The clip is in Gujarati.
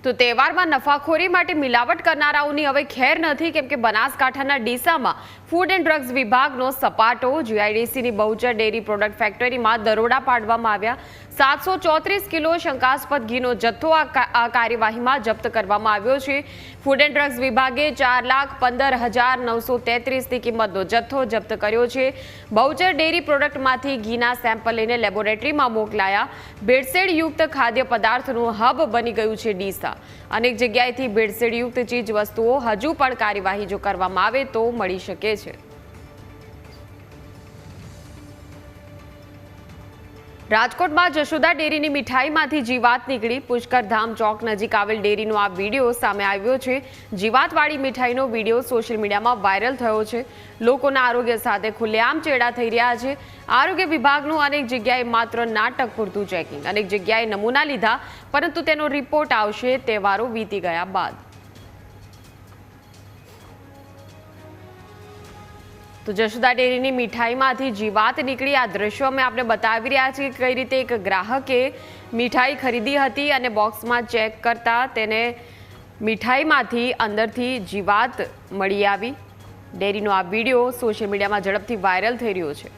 તો તહેવારમાં નફાખોરી માટે મિલાવટ કરનારાઓની હવે ખેર નથી, કેમ કે બનાસકાંઠાના ડીસામાં ફૂડ એન્ડ ડ્રગ્સ વિભાગનો સપાટો. જીઆઈડીસીની બહુચર ડેરી પ્રોડક્ટ ફેક્ટરીમાં દરોડા પાડવામાં આવ્યા. 734 કિલો શંકાસ્પદ ઘીનો જથ્થો આ કાર્યવાહીમાં જપ્ત કરવામાં આવ્યો છે. ફૂડ એન્ડ ડ્રગ્સ વિભાગે 4,15,933ની કિંમતનો જથ્થો જપ્ત કર્યો છે. બહુચર ડેરી પ્રોડક્ટમાંથી ઘીના સેમ્પલ લઈને લેબોરેટરીમાં મોકલાયા. ભેળસેળયુક્ત ખાદ્ય પદાર્થનું હબ બની ગયું છે ડીસા. અનેક જગ્યાએથી ભેળસેળયુક્ત ચીજ વસ્તુઓ હજુ પણ કાર્યવાહી જો કરવામાં આવે તો મળી શકે છે. રાજકોટમાં જશોદા ડેરીની મીઠાઈમાંથી જીવાત નીકળી. પુષ્કરધામ ચોક નજીક આવેલ ડેરીનો આ વિડીયો સામે આવ્યો છે. જીવાતવાળી મીઠાઈનો વિડીયો સોશિયલ મીડિયામાં વાયરલ થયો છે. લોકોના આરોગ્ય સાથે ખુલ્લેઆમ ચેડા થઈ રહ્યા છે. આરોગ્ય વિભાગનું અનેક જગ્યાએ માત્ર નાટક પૂરતું ચેકિંગ, અનેક જગ્યાએ નમૂના લીધા, પરંતુ તેનો રિપોર્ટ આવશે તહેવારો વીતી ગયા બાદ. તો જશોદા ડેરીની મીઠાઈમાંથી જીવાત નીકળી. આ દ્રશ્યો અમે આપણે બતાવી રહ્યા છીએ કઈ રીતે એક ગ્રાહકે મીઠાઈ ખરીદી હતી અને બોક્સમાં ચેક કરતા તેને મીઠાઈમાંથી અંદરથી જીવાત મળી આવી. ડેરીનો આ વિડીયો સોશિયલ મીડિયામાં ઝડપથી વાયરલ થઈ રહ્યો છે.